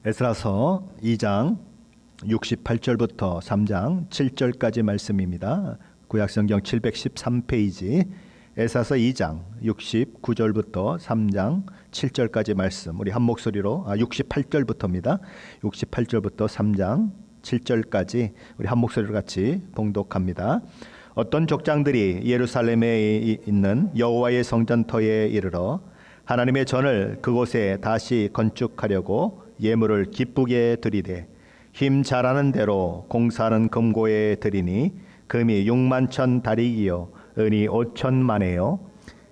에스라서 2장 68절부터 3장 7절까지 말씀입니다. 구약성경 713페이지 에스라서 2장 69절부터 3장 7절까지 말씀, 우리 한 목소리로 68절부터입니다. 68절부터 3장 7절까지 우리 한 목소리로 같이 봉독합니다. 어떤 족장들이 예루살렘에 있는 여호와의 성전터에 이르러 하나님의 전을 그곳에 다시 건축하려고 예물을 기쁘게 드리되 힘 잘하는 대로 공사하는 금고에 드리니 금이 6만 다리이요 은이 5천만에요.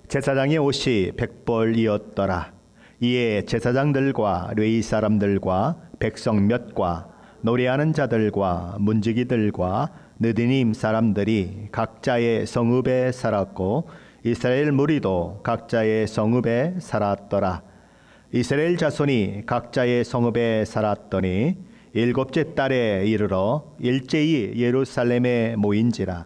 제사장의 옷이 100벌이었더라. 이에 제사장들과 레위 사람들과 백성 몇과 노래하는 자들과 문지기들과 느디님 사람들이 각자의 성읍에 살았고 이스라엘 무리도 각자의 성읍에 살았더라. 이스라엘 자손이 각자의 성읍에 살았더니 일곱째 달에 이르러 일제히 예루살렘에 모인지라.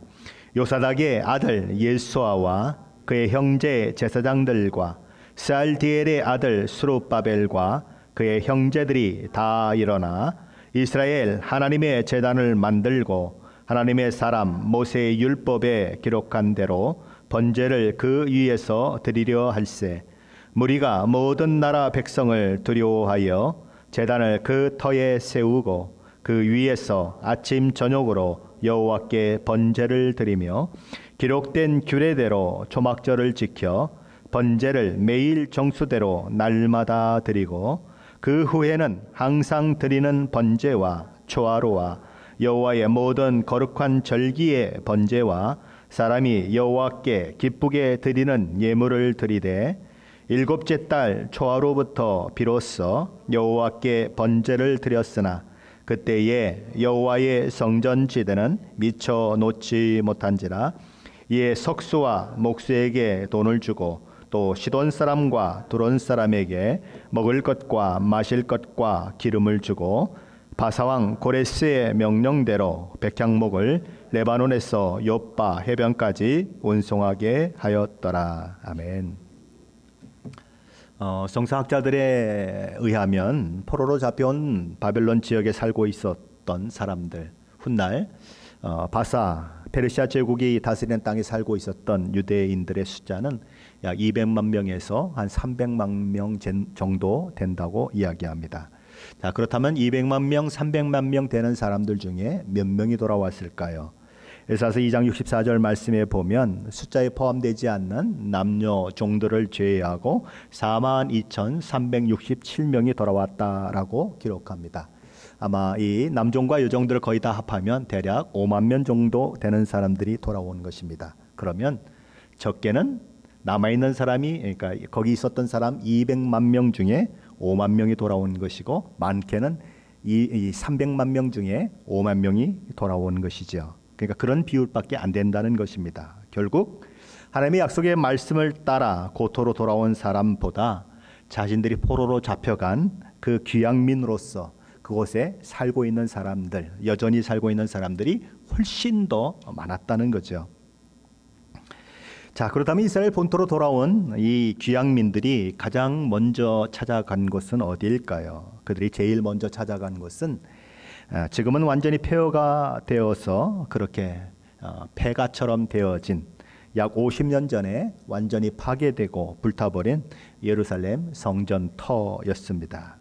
요사닥의 아들 예수아와 그의 형제 제사장들과 스알디엘의 아들 스룹바벨과 그의 형제들이 다 일어나 이스라엘 하나님의 제단을 만들고 하나님의 사람 모세의 율법에 기록한 대로 번제를 그 위에서 드리려 할세. 무리가 모든 나라 백성을 두려워하여 제단을 그 터에 세우고 그 위에서 아침 저녁으로 여호와께 번제를 드리며 기록된 규례대로 초막절을 지켜 번제를 매일 정수대로 날마다 드리고 그 후에는 항상 드리는 번제와 초하루와 여호와의 모든 거룩한 절기의 번제와 사람이 여호와께 기쁘게 드리는 예물을 드리되 일곱째 달 초하루부터 비로소 여호와께 번제를 드렸으나 그때에 여호와의 성전 지대는 미처 놓지 못한지라. 이에 석수와 목수에게 돈을 주고 또 시돈 사람과 두론 사람에게 먹을 것과 마실 것과 기름을 주고 바사왕 고레스의 명령대로 백향목을 레바논에서 욥바 해변까지 운송하게 하였더라. 아멘. 성서학자들에 의하면 포로로 잡혀온 바벨론 지역에 살고 있었던 사람들, 훗날 바사 페르시아 제국이 다스리는 땅에 살고 있었던 유대인들의 숫자는 약 200만 명에서 한 300만 명 정도 된다고 이야기합니다. 자, 그렇다면 200만 명, 300만 명 되는 사람들 중에 몇 명이 돌아왔을까요? 에스라서 2장 64절 말씀에 보면 숫자에 포함되지 않는 남녀 종들을 제외하고 42,367명이 돌아왔다라고 기록합니다. 아마 이 남종과 여종들을 거의 다 합하면 대략 5만 명 정도 되는 사람들이 돌아온 것입니다. 그러면 적게는 남아있는 사람이, 그러니까 거기 있었던 사람 200만 명 중에 5만 명이 돌아온 것이고 많게는 이 300만 명 중에 5만 명이 돌아온 것이죠. 그러니까 그런 비율밖에 안 된다는 것입니다. 결국 하나님의 약속의 말씀을 따라 고토로 돌아온 사람보다 자신들이 포로로 잡혀간 그 귀양민으로서 그곳에 살고 있는 사람들, 여전히 살고 있는 사람들이 훨씬 더 많았다는 거죠. 자, 그렇다면 이스라엘 본토로 돌아온 이 귀양민들이 가장 먼저 찾아간 곳은 어디일까요? 그들이 제일 먼저 찾아간 곳은 지금은 완전히 폐허가 되어서 그렇게 폐가처럼 되어진 약 50년 전에 완전히 파괴되고 불타버린 예루살렘 성전터였습니다.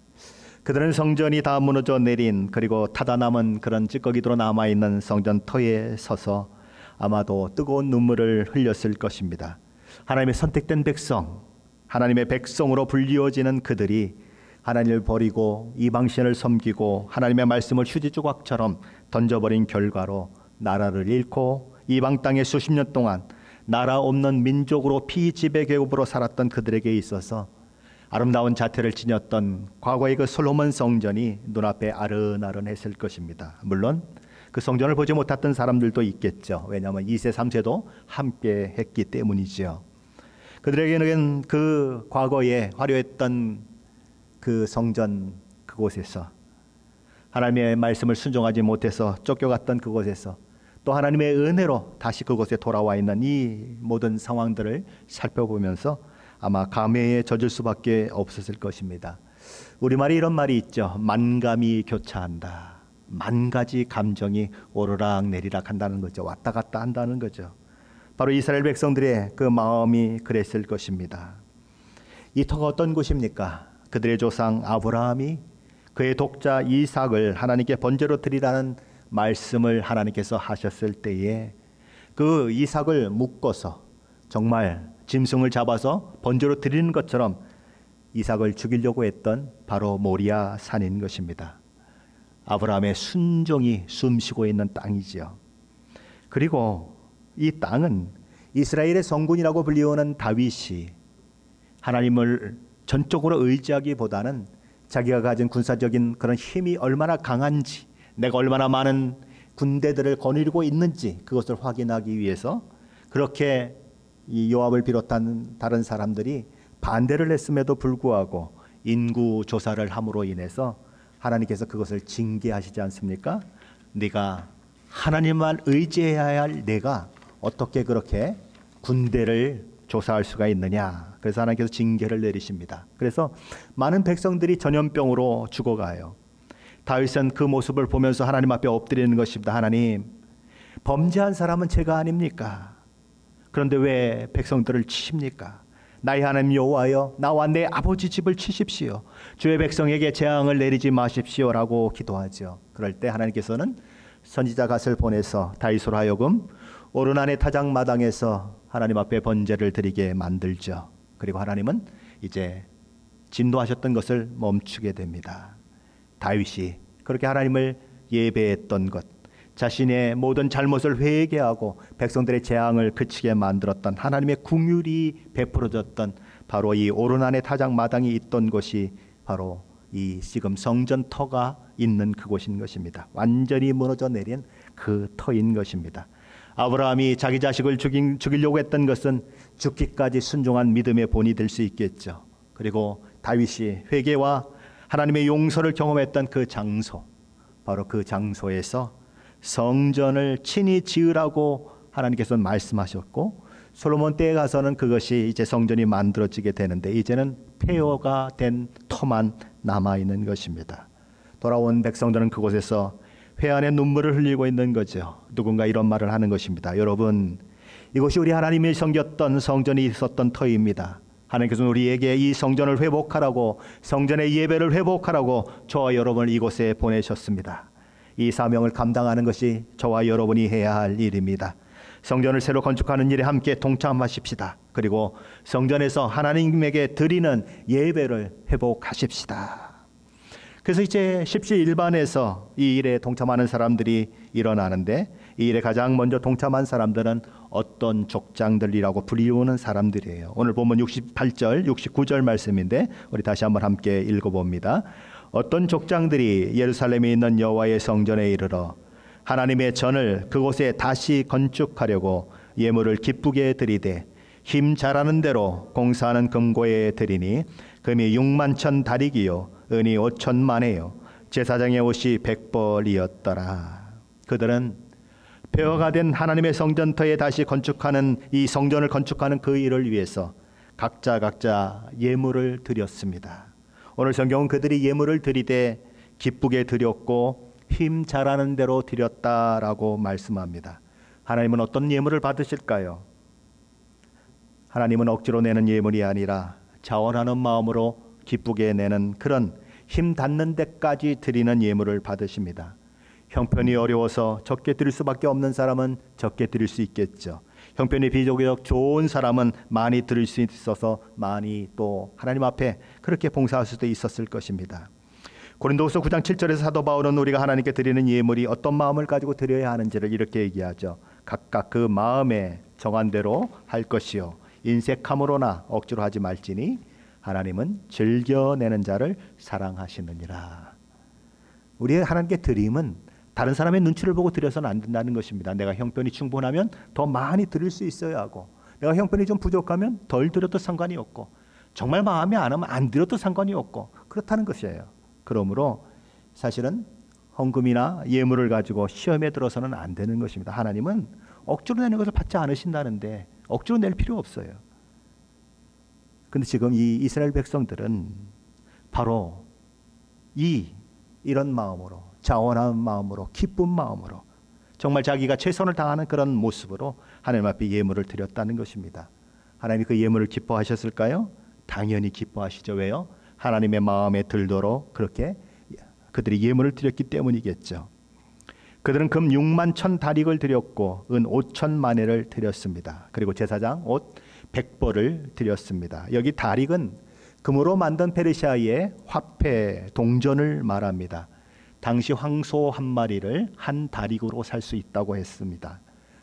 그들은 성전이 다 무너져 내린, 그리고 타다 남은 그런 찌꺼기로 남아있는 성전터에 서서 아마도 뜨거운 눈물을 흘렸을 것입니다. 하나님의 선택된 백성, 하나님의 백성으로 불리워지는 그들이 하나님을 버리고 이방신을 섬기고 하나님의 말씀을 휴지 조각처럼 던져버린 결과로 나라를 잃고 이방 땅에 수십 년 동안 나라 없는 민족으로 피지배 계급으로 살았던 그들에게 있어서 아름다운 자태를 지녔던 과거의 그 솔로몬 성전이 눈앞에 아른아른했을 것입니다. 물론 그 성전을 보지 못했던 사람들도 있겠죠. 왜냐하면 2세 3세도 함께 했기 때문이죠. 그들에게는 그 과거에 화려했던 그 성전 그곳에서 하나님의 말씀을 순종하지 못해서 쫓겨갔던 그곳에서 또 하나님의 은혜로 다시 그곳에 돌아와 있는 이 모든 상황들을 살펴보면서 아마 감회에 젖을 수밖에 없었을 것입니다. 우리말에 이런 말이 있죠. 만감이 교차한다. 만 가지 감정이 오르락 내리락 한다는 거죠. 왔다 갔다 한다는 거죠. 바로 이스라엘 백성들의 그 마음이 그랬을 것입니다. 이 터가 어떤 곳입니까? 그들의 조상 아브라함이 그의 독자 이삭을 하나님께 번제로 드리라는 말씀을 하나님께서 하셨을 때에 그 이삭을 묶어서 정말 짐승을 잡아서 번제로 드리는 것처럼 이삭을 죽이려고 했던 바로 모리아 산인 것입니다. 아브라함의 순종이 숨쉬고 있는 땅이지요. 그리고 이 땅은 이스라엘의 성군이라고 불리우는 다윗이 하나님을 전적으로 의지하기보다는 자기가 가진 군사적인 그런 힘이 얼마나 강한지, 내가 얼마나 많은 군대들을 거느리고 있는지 그것을 확인하기 위해서 그렇게 이 요압을 비롯한 다른 사람들이 반대를 했음에도 불구하고 인구 조사를 함으로 인해서 하나님께서 그것을 징계하시지 않습니까? 네가 하나님만 의지해야 할 내가 어떻게 그렇게 군대를 조사할 수가 있느냐. 그래서 하나님께서 징계를 내리십니다. 그래서 많은 백성들이 전염병으로 죽어가요. 다윗은 그 모습을 보면서 하나님 앞에 엎드리는 것입니다. 하나님, 범죄한 사람은 제가 아닙니까? 그런데 왜 백성들을 치십니까? 나의 하나님 여호와여, 나와 내 아버지 집을 치십시오. 주의 백성에게 재앙을 내리지 마십시오라고 기도하죠. 그럴 때 하나님께서는 선지자 갓을 보내서 다윗으로 하여금 오르난의 타작마당에서 하나님 앞에 번제를 드리게 만들죠. 그리고 하나님은 이제 진노하셨던 것을 멈추게 됩니다. 다윗이 그렇게 하나님을 예배했던 것, 자신의 모든 잘못을 회개하고 백성들의 재앙을 그치게 만들었던 하나님의 긍휼이 베풀어졌던 바로 이 오르난의 타작마당이 있던 곳이 바로 이 지금 성전 터가 있는 그곳인 것입니다. 완전히 무너져 내린 그 터인 것입니다. 아브라함이 자기 자식을 죽이려고 했던 것은 죽기까지 순종한 믿음의 본이 될 수 있겠죠. 그리고 다윗이 회개와 하나님의 용서를 경험했던 그 장소, 바로 그 장소에서 성전을 친히 지으라고 하나님께서 말씀하셨고, 솔로몬 때에 가서는 그것이 이제 성전이 만들어지게 되는데 이제는 폐허가 된 터만 남아있는 것입니다. 돌아온 백성들은 그곳에서 회한의 눈물을 흘리고 있는 거죠. 누군가 이런 말을 하는 것입니다. 여러분, 이것이 우리 하나님이 섬겼던 성전이 있었던 터입니다. 하나님께서는 우리에게 이 성전을 회복하라고, 성전의 예배를 회복하라고 저와 여러분을 이곳에 보내셨습니다. 이 사명을 감당하는 것이 저와 여러분이 해야 할 일입니다. 성전을 새로 건축하는 일에 함께 동참하십시다. 그리고 성전에서 하나님에게 드리는 예배를 회복하십시다. 그래서 이제 십시일반에서 이 일에 동참하는 사람들이 일어나는데, 이 일에 가장 먼저 동참한 사람들은 어떤 족장들이라고 불리우는 사람들이에요. 오늘 본문 68절, 69절 말씀인데 우리 다시 한번 함께 읽어봅니다. 어떤 족장들이 예루살렘에 있는 여호와의 성전에 이르러 하나님의 전을 그곳에 다시 건축하려고 예물을 기쁘게 드리되 힘 잘하는 대로 공사하는 금고에 드리니 금이 6만 다리기요 은이 5천만에요 제사장의 옷이 100벌이었더라. 그들은 폐허가 된 하나님의 성전터에 다시 건축하는 이 성전을 건축하는 그 일을 위해서 각자 예물을 드렸습니다. 오늘 성경은 그들이 예물을 드리되 기쁘게 드렸고 힘 잘하는 대로 드렸다라고 말씀합니다. 하나님은 어떤 예물을 받으실까요? 하나님은 억지로 내는 예물이 아니라 자원하는 마음으로 기쁘게 내는 그런 힘 닿는 데까지 드리는 예물을 받으십니다. 형편이 어려워서 적게 드릴 수밖에 없는 사람은 적게 드릴 수 있겠죠. 형편이 비교적 좋은 사람은 많이 드릴 수 있어서 많이 또 하나님 앞에 그렇게 봉사할 수도 있었을 것입니다. 고린도후서 9장 7절에서 사도 바울은 우리가 하나님께 드리는 예물이 어떤 마음을 가지고 드려야 하는지를 이렇게 얘기하죠. 각각 그 마음에 정한 대로 할 것이요 인색함으로나 억지로 하지 말지니 하나님은 즐겨내는 자를 사랑하시느니라. 우리의 하나님께 드림은 다른 사람의 눈치를 보고 드려서는 안 된다는 것입니다. 내가 형편이 충분하면 더 많이 드릴 수 있어야 하고, 내가 형편이 좀 부족하면 덜 드려도 상관이 없고, 정말 마음에 안 하면 안 드려도 상관이 없고, 그렇다는 것이에요. 그러므로 사실은 헌금이나 예물을 가지고 시험에 들어서는 안 되는 것입니다. 하나님은 억지로 내는 것을 받지 않으신다는데 억지로 낼 필요 없어요. 근데 지금 이 이스라엘 백성들은 바로 이런 마음으로, 자원한 마음으로, 기쁜 마음으로, 정말 자기가 최선을 다하는 그런 모습으로 하나님 앞에 예물을 드렸다는 것입니다. 하나님이 그 예물을 기뻐하셨을까요? 당연히 기뻐하시죠. 왜요? 하나님의 마음에 들도록 그렇게 그들이 예물을 드렸기 때문이겠죠. 그들은 금 6만 1천 다릭을 드렸고 은 5천 마네를 드렸습니다. 그리고 제사장 옷 100벌을 드렸습니다. 여기 다릭은 금으로 만든 페르시아의 화폐 동전을 말합니다. 당시 황소 한 마리를 한 다릭으로 살 수 있다고 했습니다.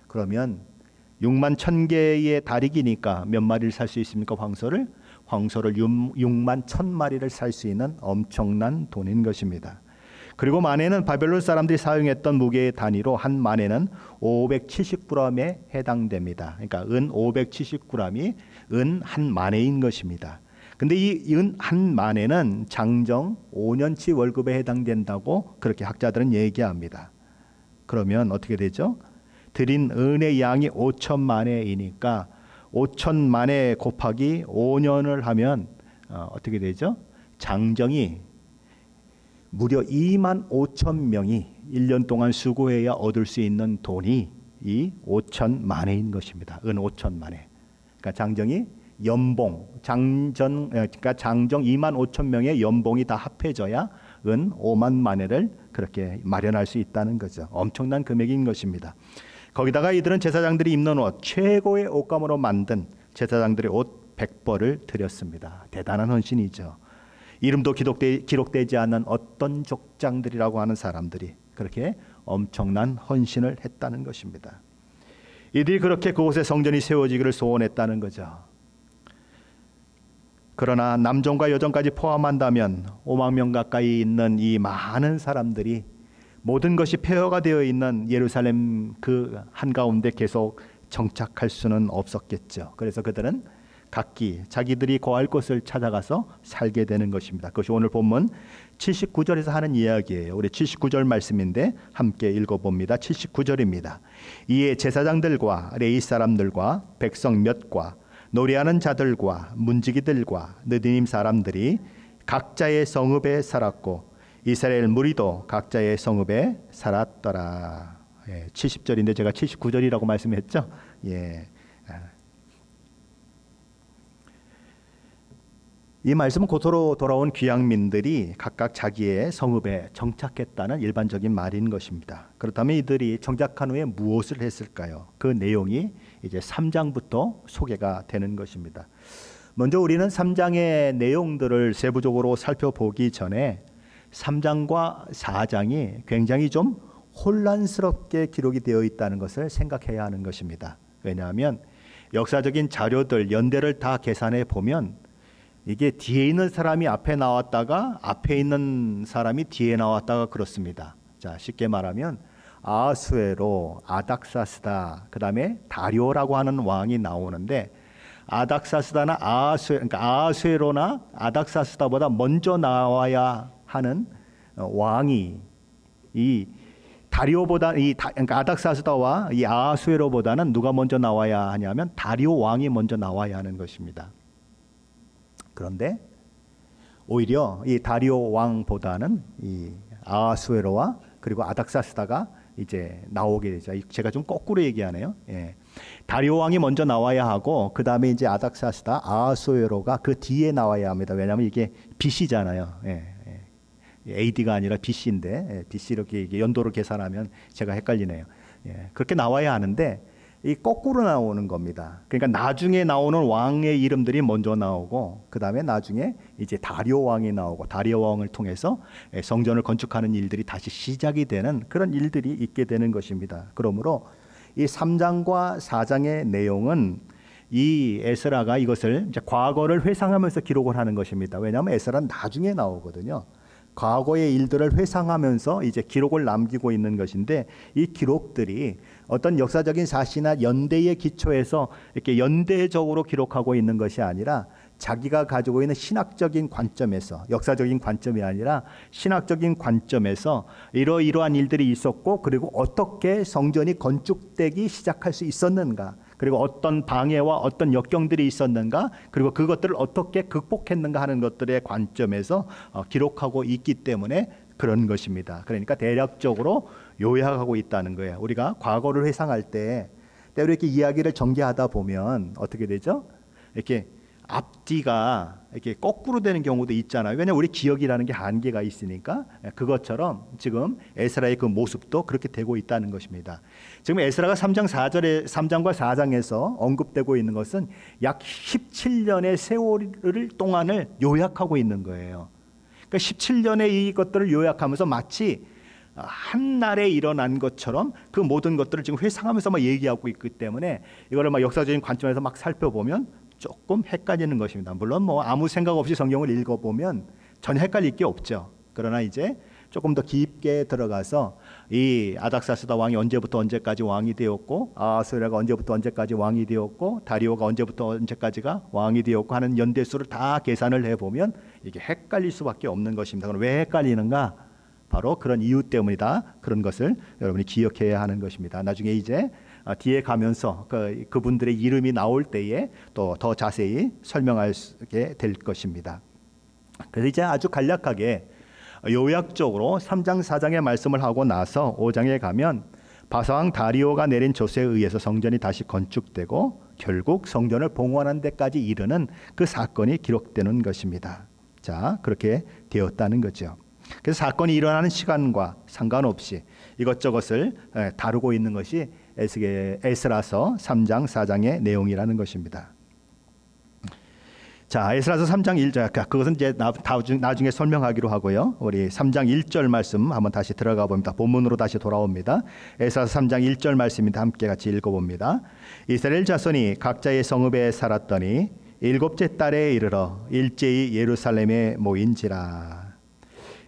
그러면 6만 1,000개의 다릭이니까 몇 마리를 살 수 있습니까? 황소를 6만 1,000마리를 살 수 있는 엄청난 돈인 것입니다. 그리고 마네는 바벨론 사람들이 사용했던 무게의 단위로 한 마네는 570g에 해당됩니다. 그러니까 은 570g이 은 한 마네인 것입니다. 근데 이 은 한 마네는 장정 5년치 월급에 해당된다고 그렇게 학자들은 얘기합니다. 그러면 어떻게 되죠? 드린 은의 양이 5천 마네이니까 5천 마네 곱하기 5년을 하면 어떻게 되죠? 장정이 무려 2만 5천 명이 1년 동안 수고해야 얻을 수 있는 돈이 이 5천 마네인 것입니다. 은 5천 마네. 그러니까 장정이 연봉, 그러니까 장정 2만 5천 명의 연봉이 다 합해져야 은 5만 마네를 그렇게 마련할 수 있다는 거죠. 엄청난 금액인 것입니다. 거기다가 이들은 제사장들이 입는 옷, 최고의 옷감으로 만든 제사장들의 옷 100벌을 드렸습니다. 대단한 헌신이죠. 이름도 기록되지 않는 어떤 족장들이라고 하는 사람들이 그렇게 엄청난 헌신을 했다는 것입니다. 이들이 그렇게 그곳에 성전이 세워지기를 소원했다는 거죠. 그러나 남종과 여종까지 포함한다면 5만 명 가까이 있는 이 많은 사람들이 모든 것이 폐허가 되어 있는 예루살렘 그 한가운데 계속 정착할 수는 없었겠죠. 그래서 그들은 각기 자기들이 거할 곳을 찾아가서 살게 되는 것입니다. 그것이 오늘 본문 79절에서 하는 이야기예요. 우리 79절 말씀인데 함께 읽어봅니다. 79절입니다. 이에 제사장들과 레위 사람들과 백성 몇과 노래하는 자들과 문지기들과 느디님 사람들이 각자의 성읍에 살았고 이스라엘 무리도 각자의 성읍에 살았더라. 70절인데 제가 79절이라고 말씀했죠. 이 말씀은 고토로 돌아온 귀향민들이 각각 자기의 성읍에 정착했다는 일반적인 말인 것입니다. 그렇다면 이들이 정착한 후에 무엇을 했을까요? 그 내용이 이제 3장부터 소개가 되는 것입니다. 먼저 우리는 3장의 내용들을 세부적으로 살펴보기 전에 3장과 4장이 굉장히 좀 혼란스럽게 기록이 되어 있다는 것을 생각해야 하는 것입니다. 왜냐하면 역사적인 자료들, 연대를 다 계산해 보면 이게 뒤에 있는 사람이 앞에 나왔다가 앞에 있는 사람이 뒤에 나왔다가 그렇습니다. 자, 쉽게 말하면 아하수에로, 아닥사스다, 그 다음에 다리오라고 하는 왕이 나오는데 아닥사스다나 그러니까 아하수에로나 아닥사스다보다 먼저 나와야 하는 왕이 이 다리오보다 그러니까 아닥사스다와 이 아하수에로보다는 누가 먼저 나와야 하냐면 다리오 왕이 먼저 나와야 하는 것입니다. 그런데 오히려 이 다리오 왕보다는 이 아하수에로와 그리고 아닥사스다가 이제 나오게 되죠. 제가 좀 거꾸로 얘기하네요. 다리오 왕이 먼저 나와야 하고 그 다음에 이제 아닥사스다, 아하수에로가 그 뒤에 나와야 합니다. 왜냐하면 이게 BC잖아요. AD가 아니라 BC인데 BC 이렇게 연도로 계산하면 제가 헷갈리네요. 그렇게 나와야 하는데 이 거꾸로 나오는 겁니다. 그러니까 나중에 나오는 왕의 이름들이 먼저 나오고 그 다음에 나중에 이제 다리오 왕이 나오고 다리오 왕을 통해서 성전을 건축하는 일들이 다시 시작이 되는 그런 일들이 있게 되는 것입니다. 그러므로 이 3장과 4장의 내용은 이 에스라가 이것을 이제 과거를 회상하면서 기록을 하는 것입니다. 왜냐하면 에스라는 나중에 나오거든요. 과거의 일들을 회상하면서 이제 기록을 남기고 있는 것인데 이 기록들이 어떤 역사적인 사실이나 연대의 기초에서 이렇게 연대적으로 기록하고 있는 것이 아니라 자기가 가지고 있는 신학적인 관점에서, 역사적인 관점이 아니라 신학적인 관점에서 이러이러한 일들이 있었고 그리고 어떻게 성전이 건축되기 시작할 수 있었는가, 그리고 어떤 방해와 어떤 역경들이 있었는가, 그리고 그것들을 어떻게 극복했는가 하는 것들의 관점에서 기록하고 있기 때문에 그런 것입니다. 그러니까 대략적으로 요약하고 있다는 거예요. 우리가 과거를 회상할 때 때로 이렇게 이야기를 전개하다 보면 어떻게 되죠? 이렇게 앞뒤가 이렇게 거꾸로 되는 경우도 있잖아요. 왜냐하면 우리 기억이라는 게 한계가 있으니까. 그것처럼 지금 에스라의 그 모습도 그렇게 되고 있다는 것입니다. 지금 에스라가 3장과 4장에서 언급되고 있는 것은 약 17년의 세월 동안을 요약하고 있는 거예요. 그러니까 17년의 이것들을 요약하면서 마치 한 날에 일어난 것처럼 그 모든 것들을 지금 회상하면서 막 얘기하고 있기 때문에 이거를 막 역사적인 관점에서 막 살펴보면 조금 헷갈리는 것입니다. 물론 뭐 아무 생각 없이 성경을 읽어보면 전혀 헷갈릴 게 없죠. 그러나 이제 조금 더 깊게 들어가서 이 아닥사스다 왕이 언제부터 언제까지 왕이 되었고, 아하스웨라가 언제부터 언제까지 왕이 되었고, 다리오가 언제부터 언제까지가 왕이 되었고 하는 연대수를 다 계산을 해보면 이게 헷갈릴 수밖에 없는 것입니다. 그럼 왜 헷갈리는가? 바로 그런 이유 때문이다. 그런 것을 여러분이 기억해야 하는 것입니다. 나중에 이제 뒤에 가면서 그분들의 이름이 나올 때에 또 더 자세히 설명하게 될 것입니다. 그래서 이제 아주 간략하게 요약적으로 3장 4장의 말씀을 하고 나서 5장에 가면 바사왕 다리오가 내린 조세에 의해서 성전이 다시 건축되고 결국 성전을 봉헌한 데까지 이르는 그 사건이 기록되는 것입니다. 자, 그렇게 되었다는 거죠. 그래서 사건이 일어나는 시간과 상관없이 이것저것을 다루고 있는 것이 에스라서 3장 4장의 내용이라는 것입니다. 자, 에스라서 3장 1절, 그것은 이제 나중에 설명하기로 하고요. 우리 3장 1절 말씀 한번 다시 들어가 봅니다. 본문으로 다시 돌아옵니다. 에스라서 3장 1절 말씀입니다. 함께 같이 읽어봅니다. 이스라엘 자손이 각자의 성읍에 살았더니 일곱째 달에 이르러 일제히 예루살렘에 모인지라.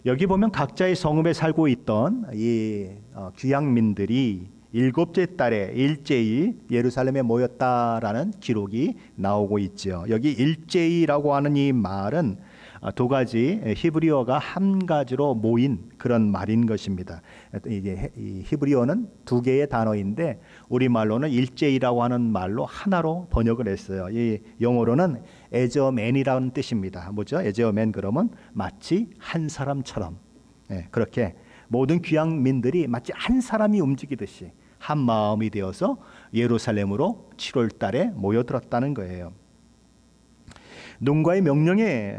여기 보면 각자의 성읍에 살고 있던 이 귀양민들이 일곱째 달에 일제히 예루살렘에 모였다라는 기록이 나오고 있죠. 여기 일제히라고 하는 이 말은 두 가지 히브리어가 한 가지로 모인 그런 말인 것입니다. 이게 히브리어는 두 개의 단어인데 우리말로는 일제히라고 하는 말로 하나로 번역을 했어요. 이 영어로는 as a man이라는 뜻입니다. 뭐죠? as a man 그러면 마치 한 사람처럼, 그렇게 모든 귀양민들이 마치 한 사람이 움직이듯이 한 마음이 되어서 예루살렘으로 7월 달에 모여들었다는 거예요. 누군가의 명령에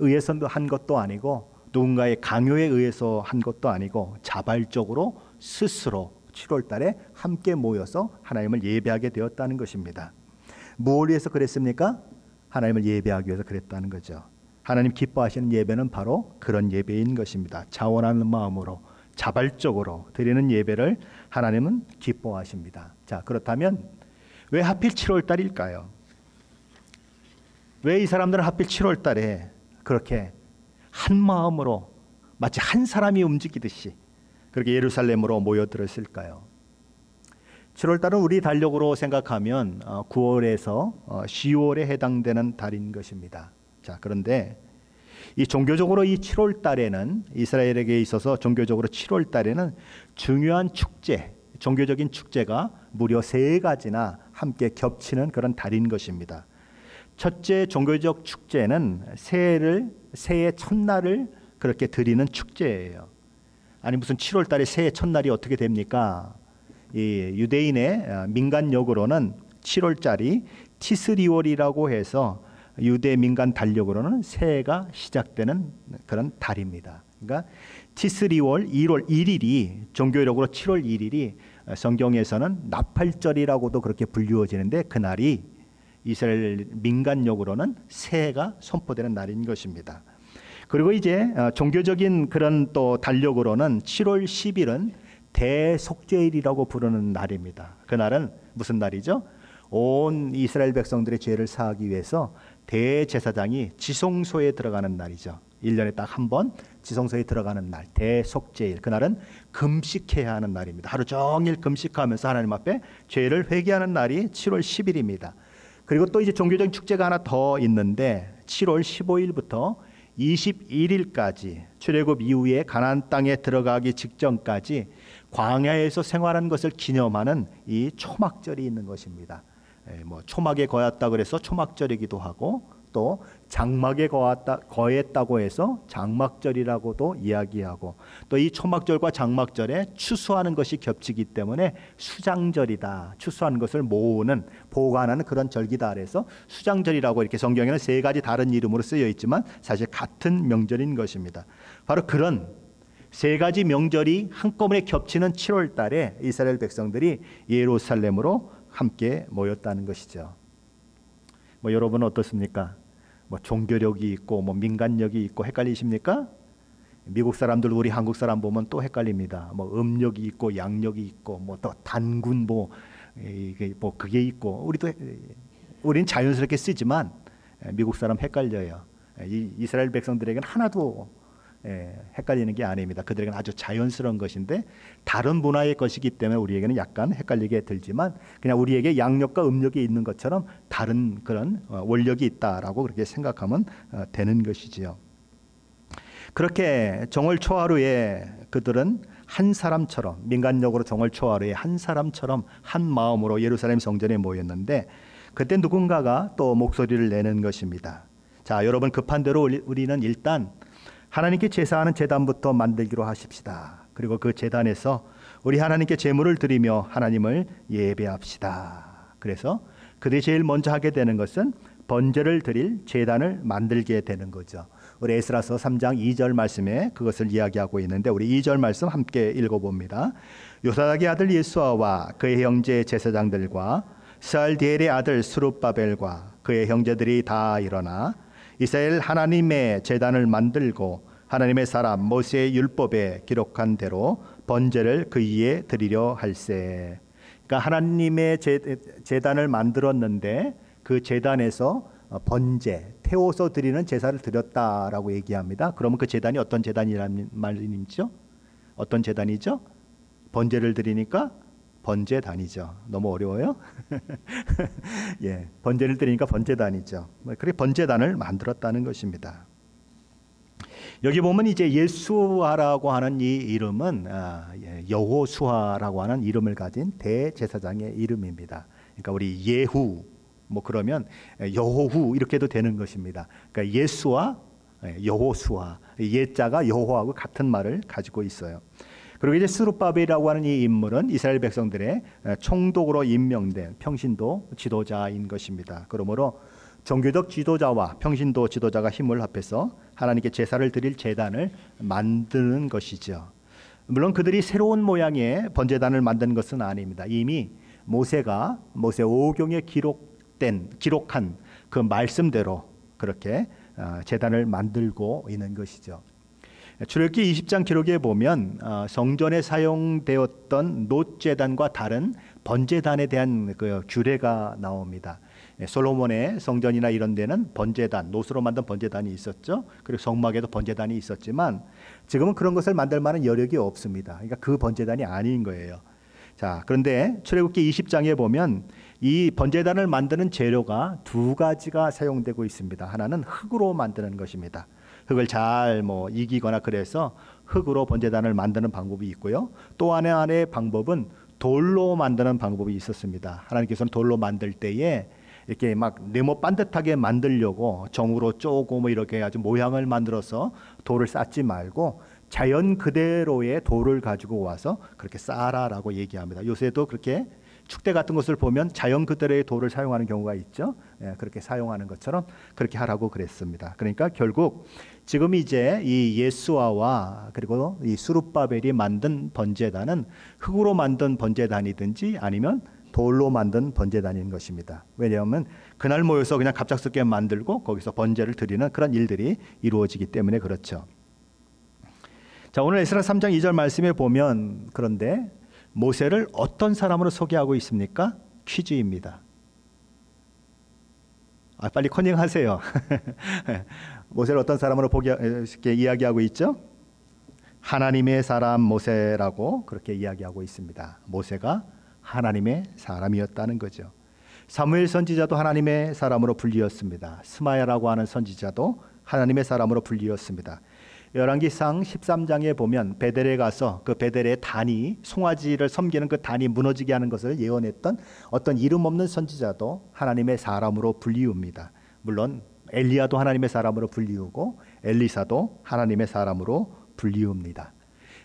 의해서 한 것도 아니고 누군가의 강요에 의해서 한 것도 아니고 자발적으로 스스로 7월 달에 함께 모여서 하나님을 예배하게 되었다는 것입니다. 무엇을 위해서 그랬습니까? 하나님을 예배하기 위해서 그랬다는 거죠. 하나님 기뻐하시는 예배는 바로 그런 예배인 것입니다. 자원하는 마음으로 자발적으로 드리는 예배를 하나님은 기뻐하십니다. 자, 그렇다면 왜 하필 7월 달일까요? 왜 이 사람들은 하필 7월 달에 그렇게 한 마음으로 마치 한 사람이 움직이듯이 그렇게 예루살렘으로 모여들었을까요? 7월 달은 우리 달력으로 생각하면 9월에서 10월에 해당되는 달인 것입니다. 자, 그런데 이 종교적으로 이 7월 달에는 이스라엘에게 있어서 종교적으로 7월 달에는 중요한 축제, 종교적인 축제가 무려 3가지나 함께 겹치는 그런 달인 것입니다. 첫째 종교적 축제는 새해 첫날을 그렇게 드리는 축제예요. 아니 무슨 7월 달에 새해 첫날이 어떻게 됩니까? 이 유대인의 민간력으로는 7월짜리 티스리월이라고 해서 유대 민간 달력으로는 새해가 시작되는 그런 달입니다. 그러니까 티스리월 1월 1일이 종교적으로 7월 1일이 성경에서는 나팔절이라고도 그렇게 불리워지는데 그날이 이스라엘 민간력으로는 새해가 선포되는 날인 것입니다. 그리고 이제 종교적인 그런 또 달력으로는 7월 10일은 대속죄일이라고 부르는 날입니다. 그날은 무슨 날이죠? 온 이스라엘 백성들의 죄를 사하기 위해서 대제사장이 지성소에 들어가는 날이죠. 1년에 딱 한 번 지성소에 들어가는 날, 대속죄일. 그날은 금식해야 하는 날입니다. 하루 종일 금식하면서 하나님 앞에 죄를 회개하는 날이 7월 10일입니다. 그리고 또 이제 종교적인 축제가 하나 더 있는데 7월 15일부터 21일까지 출애굽 이후에 가나안 땅에 들어가기 직전까지 광야에서 생활한 것을 기념하는 이 초막절이 있는 것입니다. 뭐 초막에 거했다 그래서 초막절이기도 하고 또 장막에 거했다고 해서 장막절이라고도 이야기하고 또 이 초막절과 장막절에 추수하는 것이 겹치기 때문에 수장절이다. 추수하는 것을 모으는 보관하는 그런 절기다 그래서 수장절이라고 이렇게 성경에는 세 가지 다른 이름으로 쓰여 있지만 사실 같은 명절인 것입니다. 바로 그런 세 가지 명절이 한꺼번에 겹치는 7월 달에 이스라엘 백성들이 예루살렘으로 함께 모였다는 것이죠. 뭐 여러분은 어떻습니까? 뭐 종교력이 있고 뭐 민간력이 있고 헷갈리십니까? 미국 사람들 우리 한국 사람 보면 또 헷갈립니다. 뭐 음력이 있고 양력이 있고 뭐 또 단군 이게 뭐 그게 있고 우리는 자연스럽게 쓰지만 미국 사람 헷갈려요. 이스라엘 백성들에게는 하나도 헷갈리는 게 아닙니다. 그들에게는 아주 자연스러운 것인데 다른 문화의 것이기 때문에 우리에게는 약간 헷갈리게 들지만 그냥 우리에게 양력과 음력이 있는 것처럼 다른 그런 원력이 있다라고 그렇게 생각하면 되는 것이지요. 그렇게 정월 초하루에 그들은 한 사람처럼 민간력으로 정월 초하루에 한 사람처럼 한 마음으로 예루살렘 성전에 모였는데 그때 누군가가 또 목소리를 내는 것입니다. 자, 여러분 급한 대로 우리는 일단 하나님께 제사하는 제단부터 만들기로 하십시다. 그리고 그 제단에서 우리 하나님께 제물을 드리며 하나님을 예배합시다. 그래서 그들이 제일 먼저 하게 되는 것은 번제를 드릴 제단을 만들게 되는 거죠. 우리 에스라서 3장 2절 말씀에 그것을 이야기하고 있는데 우리 2절 말씀 함께 읽어봅니다. 요사닥의 아들 예수아와 그의 형제 제사장들과 스알디엘의 아들 스룹바벨과 그의 형제들이 다 일어나 이스라엘 하나님의 제단을 만들고 하나님의 사람 모세의 율법에 기록한 대로 번제를 그 위에 드리려 할세. 그러니까 하나님의 제단을 만들었는데 그 제단에서 번제, 태워서 드리는 제사를 드렸다라고 얘기합니다. 그러면 그 제단이 어떤 제단이라는 말이죠? 어떤 제단이죠? 번제를 드리니까 번제단이죠. 너무 어려워요? 예, 번제를 드리니까 번제단이죠. 그렇게 번제단을 만들었다는 것입니다. 여기 보면 이제 예수아라고 하는 이 이름은 여호수아라고 하는 이름을 가진 대제사장의 이름입니다. 그러니까 우리 예후 뭐 그러면 여호후 이렇게도 되는 것입니다. 그러니까 예수와 여호수아, 예자가 여호하고 같은 말을 가지고 있어요. 그리고 이제 스룹바벨이라고 하는 이 인물은 이스라엘 백성들의 총독으로 임명된 평신도 지도자인 것입니다. 그러므로 종교적 지도자와 평신도 지도자가 힘을 합해서 하나님께 제사를 드릴 제단을 만드는 것이죠. 물론 그들이 새로운 모양의 번제단을 만든 것은 아닙니다. 이미 모세 5경에 기록한 그 말씀대로 그렇게 제단을 만들고 있는 것이죠. 출애굽기 20장 기록에 보면 성전에 사용되었던 놋제단과 다른 번제단에 대한 그 규례가 나옵니다. 솔로몬의 성전이나 이런 데는 번제단, 놋으로 만든 번제단이 있었죠. 그리고 성막에도 번제단이 있었지만 지금은 그런 것을 만들 만한 여력이 없습니다. 그러니까 그 번제단이 아닌 거예요. 자, 그런데 출애굽기 20장에 보면 이 번제단을 만드는 재료가 두 가지가 사용되고 있습니다. 하나는 흙으로 만드는 것입니다. 흙을 잘 이기거나 그래서 흙으로 번제단을 만드는 방법이 있고요. 또 하나의 방법은 돌로 만드는 방법이 있었습니다. 하나님께서는 돌로 만들 때에 이렇게 막 네모 반듯하게 만들려고 정으로 쪼고 이렇게 아주 모양을 만들어서 돌을 쌓지 말고 자연 그대로의 돌을 가지고 와서 그렇게 쌓아라라고 얘기합니다. 요새도 그렇게 축대 같은 것을 보면 자연 그대로의 돌을 사용하는 경우가 있죠. 그렇게 사용하는 것처럼 그렇게 하라고 그랬습니다. 그러니까 결국 지금 이제 이 예수아와 그리고 이 스룹바벨이 만든 번제단은 흙으로 만든 번제단이든지 아니면 돌로 만든 번제단인 것입니다. 왜냐하면 그날 모여서 그냥 갑작스럽게 만들고 거기서 번제를 드리는 그런 일들이 이루어지기 때문에 그렇죠. 자, 오늘 에스라 3장 2절 말씀에 보면 그런데 모세를 어떤 사람으로 소개하고 있습니까? 퀴즈입니다. 빨리 컨닝하세요. 모세를 어떤 사람으로 이렇게 이야기하고 있죠? 하나님의 사람 모세라고 그렇게 이야기하고 있습니다. 모세가 하나님의 사람이었다는 거죠. 사무엘 선지자도 하나님의 사람으로 불리었습니다. 스마야라고 하는 선지자도 하나님의 사람으로 불리었습니다. 열왕기상 13장에 보면 베델에 가서 그 베델의 단이, 송아지를 섬기는 그 단이 무너지게 하는 것을 예언했던 어떤 이름 없는 선지자도 하나님의 사람으로 불리웁니다. 물론 엘리야도 하나님의 사람으로 불리우고 엘리사도 하나님의 사람으로 불리웁니다.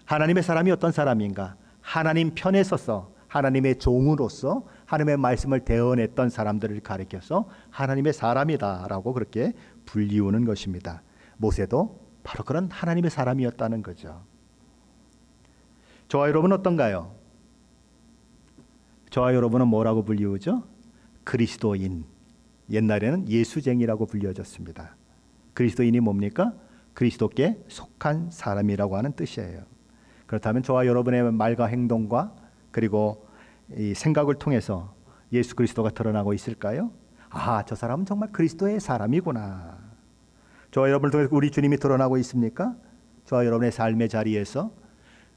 하나님의 사람이 어떤 사람인가? 하나님 편에 서서 하나님의 종으로서 하나님의 말씀을 대언했던 사람들을 가리켜서 하나님의 사람이다라고 그렇게 불리우는 것입니다. 모세도 바로 그런 하나님의 사람이었다는 거죠. 저와 여러분은 어떤가요? 저와 여러분은 뭐라고 불리우죠? 그리스도인. 옛날에는 예수쟁이라고 불려졌습니다. 그리스도인이 뭡니까? 그리스도께 속한 사람이라고 하는 뜻이에요. 그렇다면 저와 여러분의 말과 행동과 그리고 이 생각을 통해서 예수 그리스도가 드러나고 있을까요? 아, 저 사람은 정말 그리스도의 사람이구나. 저와 여러분을 통해서 우리 주님이 드러나고 있습니까? 저와 여러분의 삶의 자리에서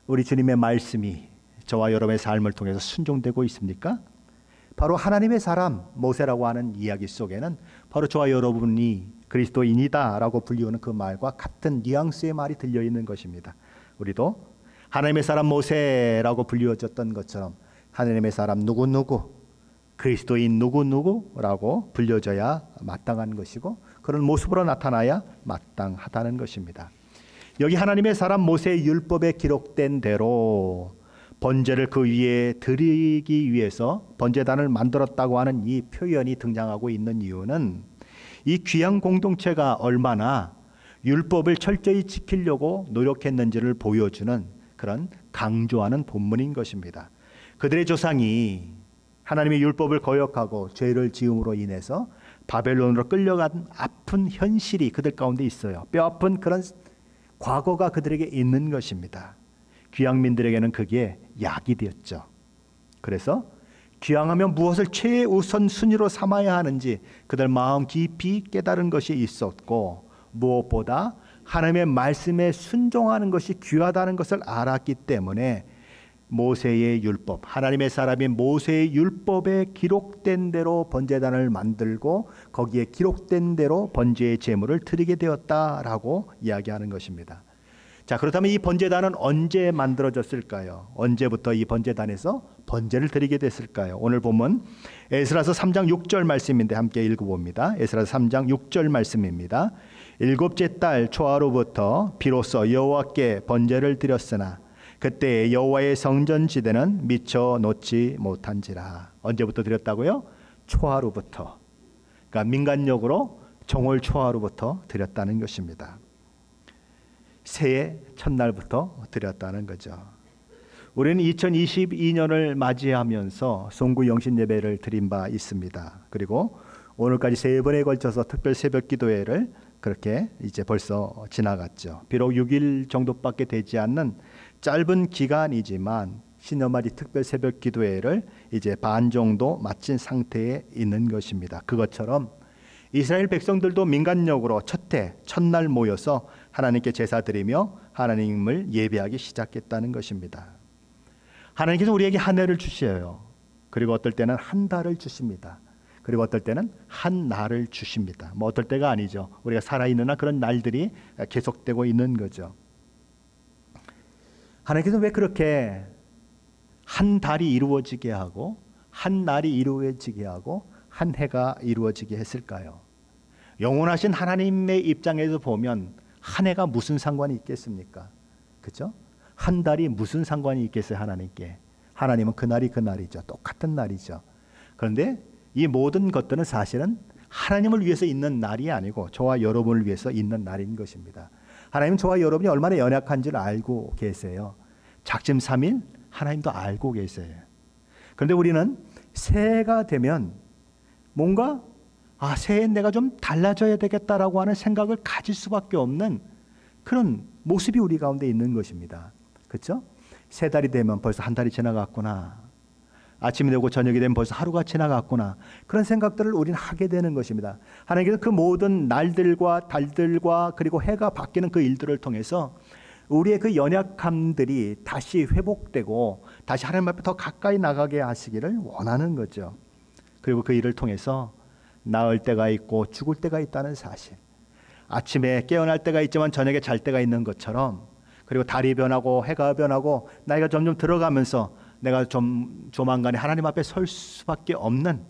우리 주님의 말씀이 저와 여러분의 삶을 통해서 순종되고 있습니까? 바로 하나님의 사람 모세라고 하는 이야기 속에는 바로 저와 여러분이 그리스도인이다라고 불리우는 그 말과 같은 뉘앙스의 말이 들려있는 것입니다. 우리도 하나님의 사람 모세라고 불리워졌던 것처럼 하나님의 사람 누구누구, 그리스도인 누구누구라고 불려져야 마땅한 것이고 그런 모습으로 나타나야 마땅하다는 것입니다. 여기 하나님의 사람 모세의 율법에 기록된 대로 번제를 그 위에 드리기 위해서 번제단을 만들었다고 하는 이 표현이 등장하고 있는 이유는 이 귀한 공동체가 얼마나 율법을 철저히 지키려고 노력했는지를 보여주는 그런 강조하는 본문인 것입니다. 그들의 조상이 하나님의 율법을 거역하고 죄를 지음으로 인해서 바벨론으로 끌려간 아픈 현실이 그들 가운데 있어요. 뼈아픈 그런 과거가 그들에게 있는 것입니다. 귀양민들에게는 그게 약이 되었죠. 그래서 귀양하면 무엇을 최우선 순위로 삼아야 하는지 그들 마음 깊이 깨달은 것이 있었고 무엇보다 하나님의 말씀에 순종하는 것이 귀하다는 것을 알았기 때문에 모세의 율법, 하나님의 사람인 모세의 율법에 기록된 대로 번제단을 만들고 거기에 기록된 대로 번제의 제물을 드리게 되었다라고 이야기하는 것입니다. 자, 그렇다면 이 번제단은 언제 만들어졌을까요? 언제부터 이 번제단에서 번제를 드리게 됐을까요? 오늘 보면 에스라서 3장 6절 말씀인데 함께 읽어봅니다. 에스라서 3장 6절 말씀입니다. 일곱째 달 초하루부터 비로소 여호와께 번제를 드렸으나 그때 여호와의 성전 지대는 미쳐 놓지 못한지라. 언제부터 드렸다고요? 초하루부터. 그러니까 민간력으로 정월 초하루부터 드렸다는 것입니다. 새해 첫날부터 드렸다는 거죠. 우리는 2022년을 맞이하면서 송구 영신 예배를 드린 바 있습니다. 그리고 오늘까지 3번에 걸쳐서 특별 새벽 기도회를 그렇게 이제 벌써 지나갔죠. 비록 6일 정도밖에 되지 않는 짧은 기간이지만 신여말이 특별 새벽 기도회를 이제 반 정도 마친 상태에 있는 것입니다. 그것처럼 이스라엘 백성들도 민간력으로 첫날 모여서 하나님께 제사 드리며 하나님을 예배하기 시작했다는 것입니다. 하나님께서 우리에게 한 해를 주셔요. 그리고 어떨 때는 한 달을 주십니다. 그리고 어떨 때는 한 날을 주십니다. 뭐 어떨 때가 아니죠. 우리가 살아있는 한 그런 날들이 계속되고 있는 거죠. 하나님께서 왜 그렇게 한 달이 이루어지게 하고 한 날이 이루어지게 하고 한 해가 이루어지게 했을까요? 영원하신 하나님의 입장에서 보면 한 해가 무슨 상관이 있겠습니까? 그렇죠? 한 달이 무슨 상관이 있겠어요, 하나님께? 하나님은 그날이 그날이죠. 똑같은 날이죠. 그런데 이 모든 것들은 사실은 하나님을 위해서 있는 날이 아니고 저와 여러분을 위해서 있는 날인 것입니다. 하나님은 저와 여러분이 얼마나 연약한지를 알고 계세요. 작심삼일 하나님도 알고 계세요. 그런데 우리는 새해가 되면 뭔가 새해 내가 좀 달라져야 되겠다라고 하는 생각을 가질 수밖에 없는 그런 모습이 우리 가운데 있는 것입니다. 그렇죠? 세 달이 되면 벌써 한 달이 지나갔구나. 아침이 되고 저녁이 되면 벌써 하루가 지나갔구나. 그런 생각들을 우리는 하게 되는 것입니다. 하나님께서 그 모든 날들과 달들과 그리고 해가 바뀌는 그 일들을 통해서 우리의 그 연약함들이 다시 회복되고 다시 하나님 앞에 더 가까이 나가게 하시기를 원하는 거죠. 그리고 그 일을 통해서 나을 때가 있고 죽을 때가 있다는 사실. 아침에 깨어날 때가 있지만 저녁에 잘 때가 있는 것처럼, 그리고 달이 변하고 해가 변하고 나이가 점점 들어가면서 내가 좀 조만간에 하나님 앞에 설 수밖에 없는,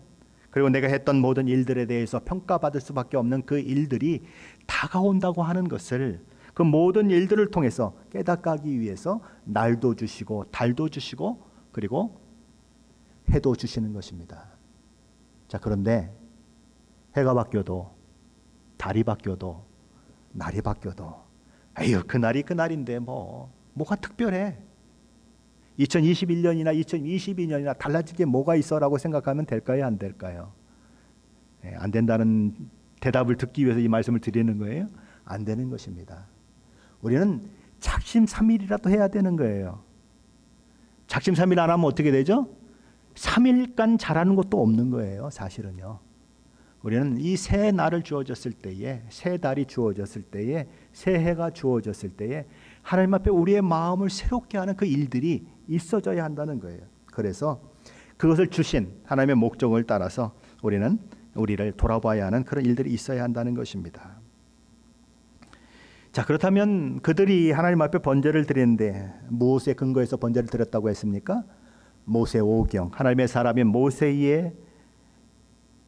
그리고 내가 했던 모든 일들에 대해서 평가받을 수밖에 없는 그 일들이 다가온다고 하는 것을, 그 모든 일들을 통해서 깨닫기 위해서 날도 주시고 달도 주시고 그리고 해도 주시는 것입니다. 자, 그런데 해가 바뀌어도 달이 바뀌어도 날이 바뀌어도 에휴, 그날이 그날인데 뭐가 특별해, 2021년이나 2022년이나 달라질 게 뭐가 있어라고 생각하면 될까요? 안 될까요? 안 된다는 대답을 듣기 위해서 이 말씀을 드리는 거예요? 안 되는 것입니다. 우리는 작심삼일이라도 해야 되는 거예요. 작심삼일 안 하면 어떻게 되죠? 3일간 잘하는 것도 없는 거예요, 사실은요. 우리는 이 새 날을 주어졌을 때에, 새 달이 주어졌을 때에, 새 해가 주어졌을 때에 하나님 앞에 우리의 마음을 새롭게 하는 그 일들이 있어져야 한다는 거예요. 그래서 그것을 주신 하나님의 목적을 따라서 우리는 우리를 돌아봐야 하는 그런 일들이 있어야 한다는 것입니다. 자, 그렇다면 그들이 하나님 앞에 번제를 드리는데 무엇에 근거해서 번제를 드렸다고 했습니까? 모세 오경, 하나님의 사람인 모세에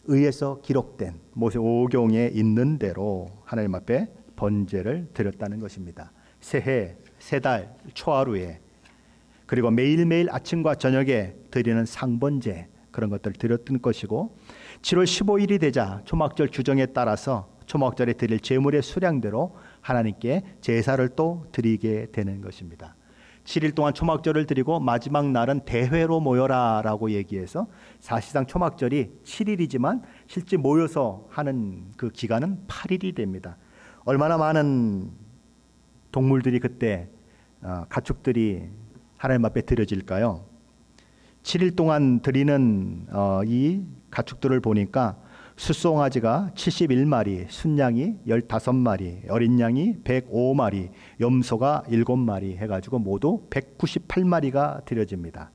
의해서 기록된 모세 오경에 있는 대로 하나님 앞에 번제를 드렸다는 것입니다. 새해, 새달, 초하루에, 그리고 매일매일 아침과 저녁에 드리는 상번제, 그런 것들을 드렸던 것이고, 7월 15일이 되자 초막절 규정에 따라서 초막절에 드릴 제물의 수량대로 하나님께 제사를 또 드리게 되는 것입니다. 7일 동안 초막절을 드리고 마지막 날은 대회로 모여라 라고 얘기해서, 사실상 초막절이 7일이지만 실제 모여서 하는 그 기간은 8일이 됩니다. 얼마나 많은 동물들이 그때, 가축들이 하나님 앞에 드려질까요? 7일 동안 드리는 이 가축들을 보니까 숫송아지가 71마리, 순양이 15마리, 어린 양이 105마리, 염소가 7마리 해가지고 모두 198마리가 드려집니다.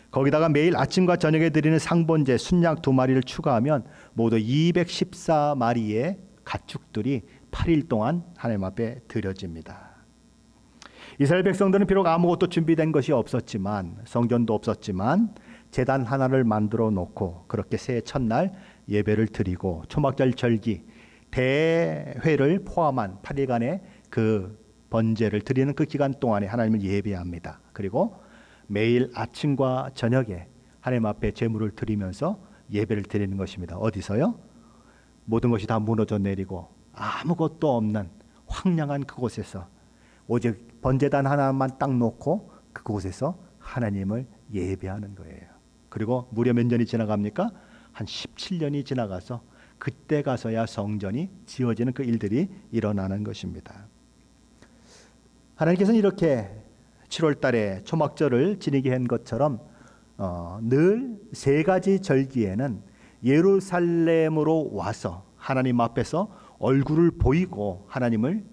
거기다가 매일 아침과 저녁에 드리는 상번제 순양 2마리를 추가하면 모두 214마리의 가축들이 8일 동안 하나님 앞에 드려집니다. 이스라엘 백성들은 비록 아무것도 준비된 것이 없었지만, 성전도 없었지만 제단 하나를 만들어 놓고 그렇게 새해 첫날 예배를 드리고 초막절 절기 대회를 포함한 8일간의 그 번제를 드리는 그 기간 동안에 하나님을 예배합니다. 그리고 매일 아침과 저녁에 하나님 앞에 제물을 드리면서 예배를 드리는 것입니다. 어디서요? 모든 것이 다 무너져 내리고 아무것도 없는 황량한 그곳에서 오직 번제단 하나만 딱 놓고 그곳에서 하나님을 예배하는 거예요. 그리고 무려 몇 년이 지나갑니까? 한 17년이 지나가서 그때 가서야 성전이 지어지는 그 일들이 일어나는 것입니다. 하나님께서는 이렇게 7월 달에 초막절을 지니게 한 것처럼 늘 3가지 절기에는 예루살렘으로 와서 하나님 앞에서 얼굴을 보이고 하나님을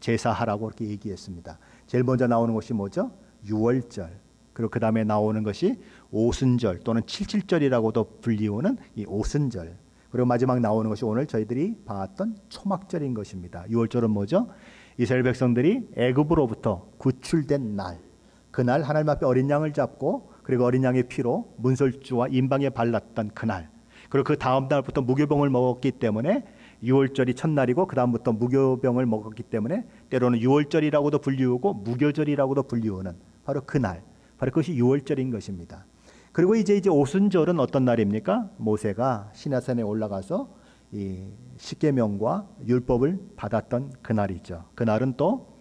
제사하라고 이렇게 얘기했습니다. 제일 먼저 나오는 것이 뭐죠? 유월절. 그리고 그 다음에 나오는 것이 오순절 또는 칠칠절이라고도 불리우는 이 오순절. 그리고 마지막 나오는 것이 오늘 저희들이 봤던 초막절인 것입니다. 유월절은 뭐죠? 이스라엘 백성들이 애굽으로부터 구출된 날, 그날 하나님 앞에 어린 양을 잡고 그리고 어린 양의 피로 문설주와 인방에 발랐던 그날, 그리고 그 다음 날부터 무교병을 먹었기 때문에 유월절이 첫날이고 그 다음부터 무교병을 먹었기 때문에 때로는 유월절이라고도 불리우고 무교절이라고도 불리우는 바로 그날, 바로 그것이 유월절인 것입니다. 그리고 이제 오순절은 어떤 날입니까? 모세가 시내산에 올라가서 이 십계명과 율법을 받았던 그날이죠. 그날은 또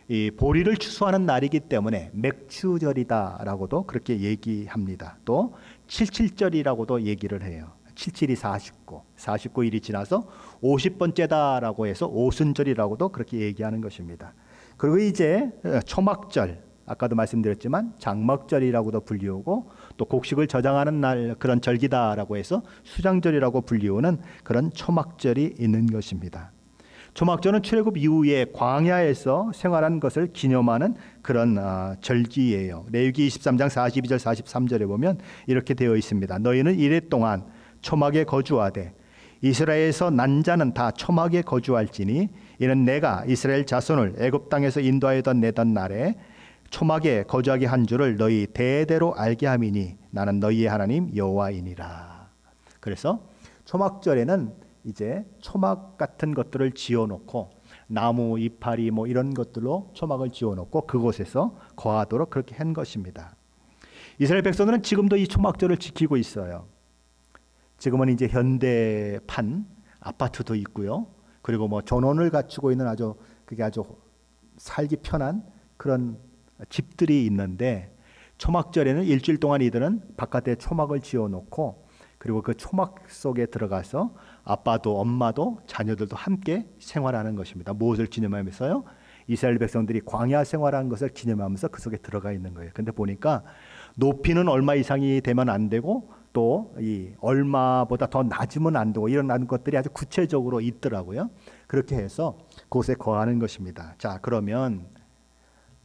이 보리를 추수하는 날이기 때문에 맥추절이다라고도 그렇게 얘기합니다. 또 칠칠절이라고도 얘기를 해요. 77이 49, 49일이 지나서 50번째다라고 해서 오순절이라고도 그렇게 얘기하는 것입니다. 그리고 이제 초막절, 아까도 말씀드렸지만 장막절이라고도 불리우고 또 곡식을 저장하는 날 그런 절기다라고 해서 수장절이라고 불리우는 그런 초막절이 있는 것입니다. 초막절은 출애굽 이후에 광야에서 생활한 것을 기념하는 그런 절기예요. 레위기 23장 42절 43절에 보면 이렇게 되어 있습니다. 너희는 이래 동안 초막에 거주하되 이스라엘에서 난 자는 다 초막에 거주할지니 이는 내가 이스라엘 자손을 애굽 땅에서 인도하여던 내던 날에 초막에 거주하게 한 줄을 너희 대대로 알게 함이니 나는 너희의 하나님 여호와이니라. 그래서 초막절에는 이제 초막 같은 것들을 지어놓고 나무 이파리 뭐 이런 것들로 초막을 지어놓고 그곳에서 거하도록 그렇게 한 것입니다. 이스라엘 백성들은 지금도 이 초막절을 지키고 있어요. 지금은 이제 현대판 아파트도 있고요. 그리고 뭐 전원을 갖추고 있는 그게 아주 살기 편한 그런 집들이 있는데, 초막절에는 일주일 동안 이들은 바깥에 초막을 지어놓고 그리고 그 초막 속에 들어가서 아빠도 엄마도 자녀들도 함께 생활하는 것입니다. 무엇을 기념하면서요? 이스라엘 백성들이 광야 생활하는 것을 기념하면서 그 속에 들어가 있는 거예요. 근데 보니까 높이는 얼마 이상이 되면 안 되고 또 이 얼마보다 더 낮으면 안 되고 이런 것들이 아주 구체적으로 있더라고요. 그렇게 해서 그곳에 거하는 것입니다. 자, 그러면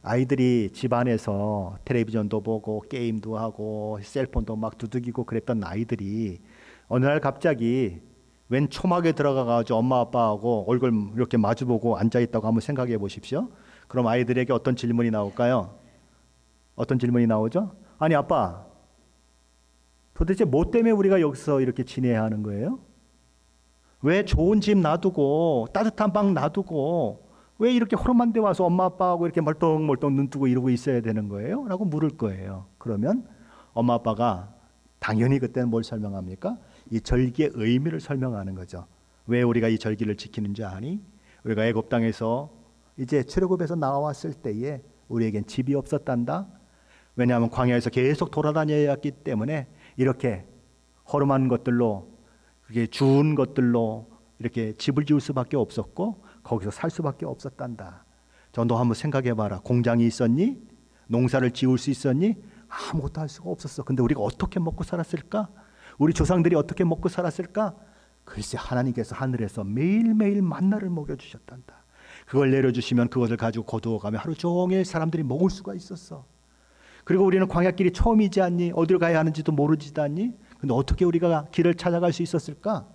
아이들이 집안에서 텔레비전도 보고 게임도 하고 셀폰도 막 두들기고 그랬던 아이들이 어느 날 갑자기 웬 초막에 들어가가지고 엄마 아빠하고 얼굴 이렇게 마주보고 앉아있다고 한번 생각해 보십시오. 그럼 아이들에게 어떤 질문이 나올까요? 어떤 질문이 나오죠? 아니 아빠, 도대체 뭐 때문에 우리가 여기서 이렇게 지내야 하는 거예요? 왜 좋은 집 놔두고 따뜻한 방 놔두고 왜 이렇게 허름한 데 와서 엄마 아빠하고 이렇게 멀뚱멀뚱 눈 뜨고 이러고 있어야 되는 거예요? 라고 물을 거예요. 그러면 엄마 아빠가 당연히 그때는 뭘 설명합니까? 이 절기의 의미를 설명하는 거죠. 왜 우리가 이 절기를 지키는 줄 아니? 우리가 애굽 땅에서 이제 출애굽에서 나왔을 때에 우리에겐 집이 없었단다. 왜냐하면 광야에서 계속 돌아다녀야 했기 때문에 이렇게 허름한 것들로, 그게 주운 것들로 이렇게 집을 지을 수밖에 없었고 거기서 살 수밖에 없었단다. 너 한번 생각해봐라. 공장이 있었니? 농사를 지을 수 있었니? 아무것도 할 수가 없었어. 근데 우리가 어떻게 먹고 살았을까? 우리 조상들이 어떻게 먹고 살았을까? 글쎄, 하나님께서 하늘에서 매일매일 만나를 먹여주셨단다. 그걸 내려주시면 그것을 가지고 거두어가면 하루 종일 사람들이 먹을 수가 있었어. 그리고 우리는 광야길이 처음이지 않니? 어디로 가야 하는지도 모르지도 않니? 근데 어떻게 우리가 길을 찾아갈 수 있었을까?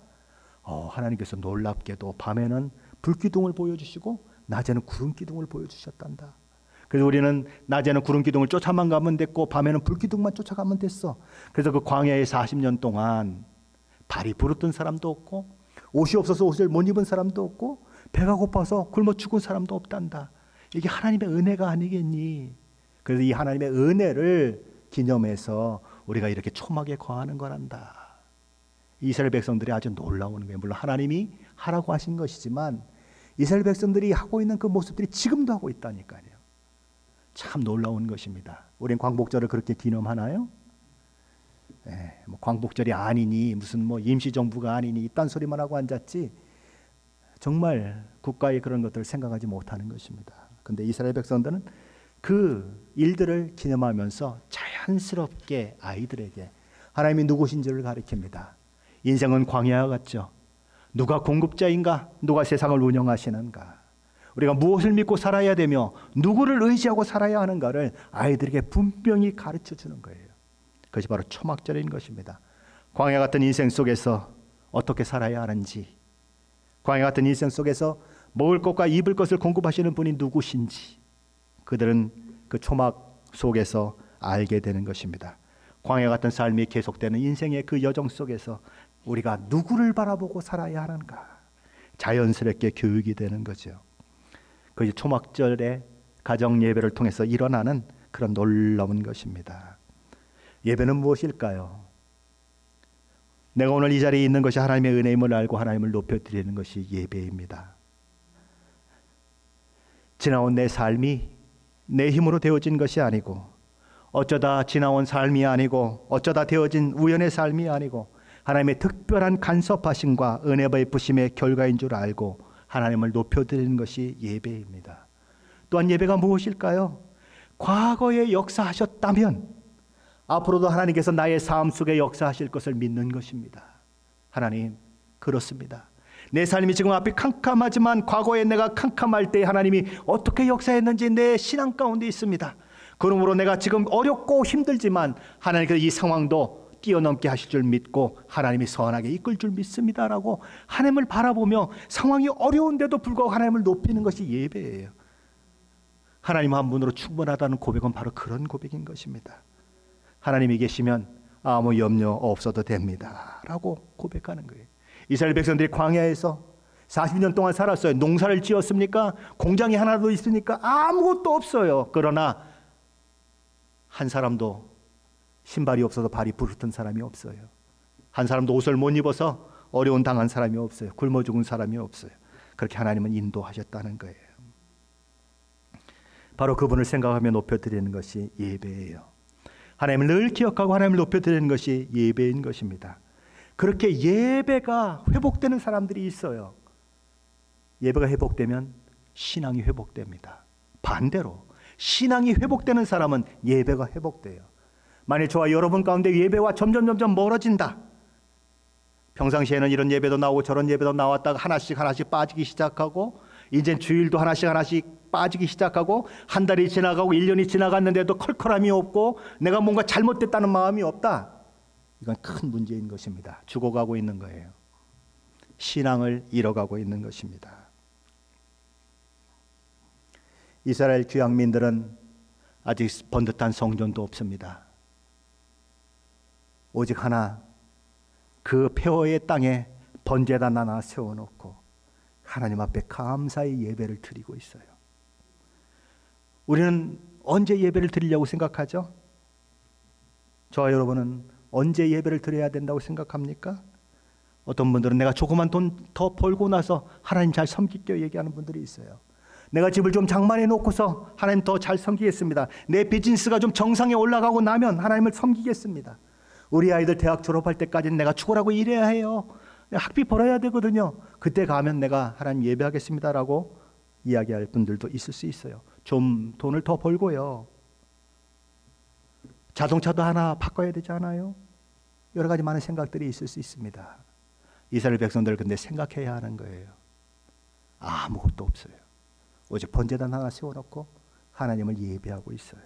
하나님께서 놀랍게도 밤에는 불기둥을 보여주시고 낮에는 구름기둥을 보여주셨단다. 그래서 우리는 낮에는 구름기둥을 쫓아만 가면 됐고 밤에는 불기둥만 쫓아가면 됐어. 그래서 그 광야에 40년 동안 발이 부르던 사람도 없고 옷이 없어서 옷을 못 입은 사람도 없고 배가 고파서 굶어 죽은 사람도 없단다. 이게 하나님의 은혜가 아니겠니? 그래서 이 하나님의 은혜를 기념해서 우리가 이렇게 초막에 거하는 거란다. 이스라엘 백성들이 아주 놀라운 거예요. 물론 하나님이 하라고 하신 것이지만 이스라엘 백성들이 하고 있는 그 모습들이 지금도 하고 있다니까요. 참 놀라운 것입니다. 우린 광복절을 그렇게 기념하나요? 뭐 광복절이 아니니 무슨 뭐 임시정부가 아니니 이딴 소리만 하고 앉았지 정말 국가의 그런 것들을 생각하지 못하는 것입니다. 근데 이스라엘 백성들은 그 일들을 기념하면서 자연스럽게 아이들에게 하나님이 누구신지를 가르칩니다. 인생은 광야와 같죠. 누가 공급자인가? 누가 세상을 운영하시는가? 우리가 무엇을 믿고 살아야 되며 누구를 의지하고 살아야 하는가를 아이들에게 분명히 가르쳐 주는 거예요. 그것이 바로 초막절인 것입니다. 광야 같은 인생 속에서 어떻게 살아야 하는지, 광야 같은 인생 속에서 먹을 것과 입을 것을 공급하시는 분이 누구신지 그들은 그 초막 속에서 알게 되는 것입니다. 광야 같은 삶이 계속되는 인생의 그 여정 속에서 우리가 누구를 바라보고 살아야 하는가 자연스럽게 교육이 되는 거죠. 그것이 초막절의 가정 예배를 통해서 일어나는 그런 놀라운 것입니다. 예배는 무엇일까요? 내가 오늘 이 자리에 있는 것이 하나님의 은혜임을 알고 하나님을 높여드리는 것이 예배입니다. 지나온 내 삶이 내 힘으로 되어진 것이 아니고 어쩌다 지나온 삶이 아니고 어쩌다 되어진 우연의 삶이 아니고 하나님의 특별한 간섭하심과 은혜 베푸심의 결과인 줄 알고 하나님을 높여드리는 것이 예배입니다. 또한 예배가 무엇일까요? 과거에 역사하셨다면 앞으로도 하나님께서 나의 삶 속에 역사하실 것을 믿는 것입니다. 하나님, 그렇습니다. 내 삶이 지금 앞이 캄캄하지만 과거에 내가 캄캄할 때 하나님이 어떻게 역사했는지 내 신앙 가운데 있습니다. 그러므로 내가 지금 어렵고 힘들지만 하나님께서 이 상황도 뛰어넘게 하실 줄 믿고 하나님이 선하게 이끌 줄 믿습니다라고 하나님을 바라보며 상황이 어려운데도 불구하고 하나님을 높이는 것이 예배예요. 하나님 한 분으로 충분하다는 고백은 바로 그런 고백인 것입니다. 하나님이 계시면 아무 염려 없어도 됩니다 라고 고백하는 거예요. 이스라엘 백성들이 광야에서 40년 동안 살았어요. 농사를 지었습니까? 공장이 하나도 있으니까 아무것도 없어요. 그러나 한 사람도 신발이 없어서 발이 부르튼 사람이 없어요. 한 사람도 옷을 못 입어서 어려운 당한 사람이 없어요. 굶어 죽은 사람이 없어요. 그렇게 하나님은 인도하셨다는 거예요. 바로 그분을 생각하며 높여드리는 것이 예배예요. 하나님을 늘 기억하고 하나님을 높여드리는 것이 예배인 것입니다. 그렇게 예배가 회복되는 사람들이 있어요. 예배가 회복되면 신앙이 회복됩니다. 반대로 신앙이 회복되는 사람은 예배가 회복돼요. 만일 저와 여러분 가운데 예배와 점점 멀어진다. 평상시에는 이런 예배도 나오고 저런 예배도 나왔다가 하나씩 빠지기 시작하고 이젠 주일도 하나씩 빠지기 시작하고 한 달이 지나가고 1년이 지나갔는데도 컬컬함이 없고 내가 뭔가 잘못됐다는 마음이 없다. 이건 큰 문제인 것입니다. 죽어가고 있는 거예요. 신앙을 잃어가고 있는 것입니다. 이스라엘 귀향민들은 아직 번듯한 성전도 없습니다. 오직 하나 그 폐허의 땅에 번제단 하나 세워놓고 하나님 앞에 감사의 예배를 드리고 있어요. 우리는 언제 예배를 드리려고 생각하죠? 저와 여러분은 언제 예배를 드려야 된다고 생각합니까? 어떤 분들은 내가 조그만 돈 더 벌고 나서 하나님 잘 섬길게요 얘기하는 분들이 있어요. 내가 집을 좀 장만해 놓고서 하나님 더 잘 섬기겠습니다. 내 비즈니스가 좀 정상에 올라가고 나면 하나님을 섬기겠습니다. 우리 아이들 대학 졸업할 때까지는 내가 죽으라고 일해야 해요. 학비 벌어야 되거든요. 그때 가면 내가 하나님 예배하겠습니다라고 이야기할 분들도 있을 수 있어요. 좀 돈을 더 벌고요. 자동차도 하나 바꿔야 되지 않아요? 여러 가지 많은 생각들이 있을 수 있습니다. 이스라엘 백성들 근데 생각해야 하는 거예요. 아무것도 없어요. 오직 번제단 하나 세워놓고 하나님을 예배하고 있어요.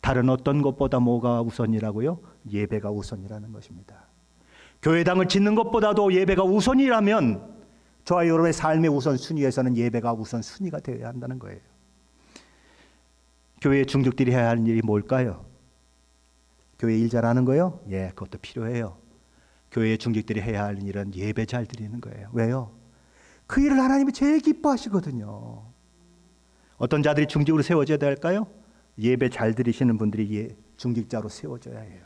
다른 어떤 것보다 뭐가 우선이라고요? 예배가 우선이라는 것입니다. 교회당을 짓는 것보다도 예배가 우선이라면 저와 여러분의 삶의 우선순위에서는 예배가 우선순위가 되어야 한다는 거예요. 교회 중직들이 해야 하는 일이 뭘까요? 교회 일 잘하는 거요? 예, 그것도 필요해요. 교회 중직들이 해야 하는 일은 예배 잘 드리는 거예요. 왜요? 그 일을 하나님이 제일 기뻐하시거든요. 어떤 자들이 중직으로 세워져야 될까요? 예배 잘 드리시는 분들이 중직자로 세워져야 해요.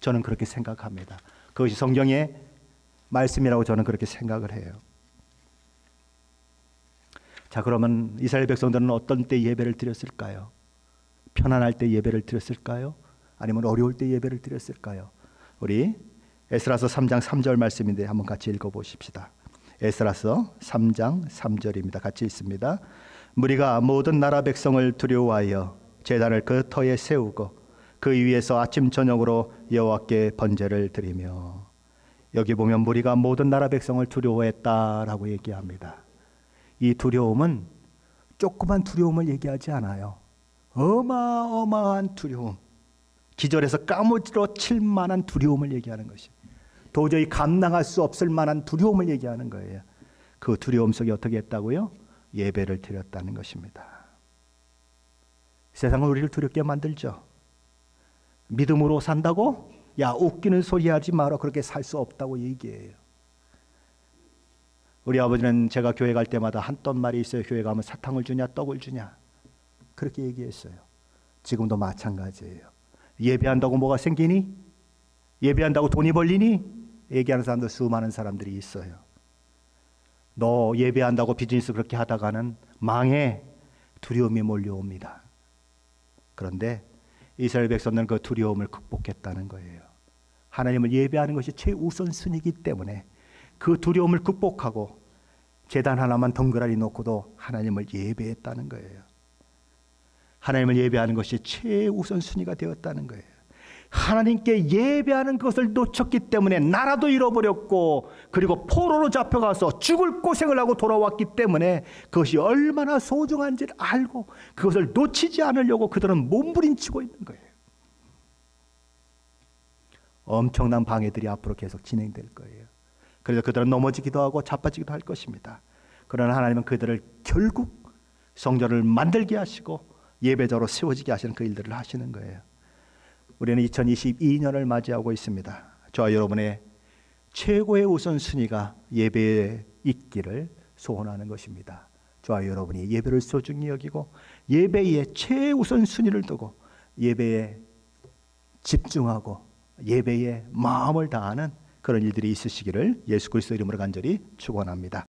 저는 그렇게 생각합니다. 그것이 성경의 말씀이라고 저는 그렇게 생각을 해요. 자, 그러면 이스라엘 백성들은 어떤 때 예배를 드렸을까요? 편안할 때 예배를 드렸을까요? 아니면 어려울 때 예배를 드렸을까요? 우리 에스라서 3장 3절 말씀인데 한번 같이 읽어보십시다. 에스라서 3장 3절입니다. 같이 읽습니다. 무리가 모든 나라 백성을 두려워하여 제단을 그 터에 세우고 그 위에서 아침 저녁으로 여호와께 번제를 드리며. 여기 보면 무리가 모든 나라 백성을 두려워했다라고 얘기합니다. 이 두려움은 조그만 두려움을 얘기하지 않아요. 어마어마한 두려움, 기절해서 까무러칠 만한 두려움을 얘기하는 것이, 도저히 감당할 수 없을 만한 두려움을 얘기하는 거예요. 그 두려움 속에 어떻게 했다고요? 예배를 드렸다는 것입니다. 세상은 우리를 두렵게 만들죠. 믿음으로 산다고? 야, 웃기는 소리 하지 마라. 그렇게 살 수 없다고 얘기해요. 우리 아버지는 제가 교회 갈 때마다 한떤 말이 있어요. 교회 가면 사탕을 주냐 떡을 주냐 그렇게 얘기했어요. 지금도 마찬가지예요. 예배한다고 뭐가 생기니? 예배한다고 돈이 벌리니? 얘기하는 사람들 수많은 사람들이 있어요. 너 예배한다고 비즈니스 그렇게 하다가는 망해. 두려움이 몰려옵니다. 그런데 이스라엘 백성들은 그 두려움을 극복했다는 거예요. 하나님을 예배하는 것이 최우선순위이기 때문에 그 두려움을 극복하고 제단 하나만 덩그러니 놓고도 하나님을 예배했다는 거예요. 하나님을 예배하는 것이 최우선순위가 되었다는 거예요. 하나님께 예배하는 것을 놓쳤기 때문에 나라도 잃어버렸고, 그리고 포로로 잡혀가서 죽을 고생을 하고 돌아왔기 때문에 그것이 얼마나 소중한지를 알고 그것을 놓치지 않으려고 그들은 몸부림치고 있는 거예요. 엄청난 방해들이 앞으로 계속 진행될 거예요. 그래서 그들은 넘어지기도 하고 자빠지기도 할 것입니다. 그러나 하나님은 그들을 결국 성전을 만들게 하시고 예배자로 세워지게 하시는 그 일들을 하시는 거예요. 우리는 2022년을 맞이하고 있습니다. 저와 여러분의 최고의 우선순위가 예배에 있기를 소원하는 것입니다. 저와 여러분이 예배를 소중히 여기고 예배의 최우선순위를 두고 예배에 집중하고 예배에 마음을 다하는 그런 일들이 있으시기를 예수 그리스도 이름으로 간절히 축원합니다.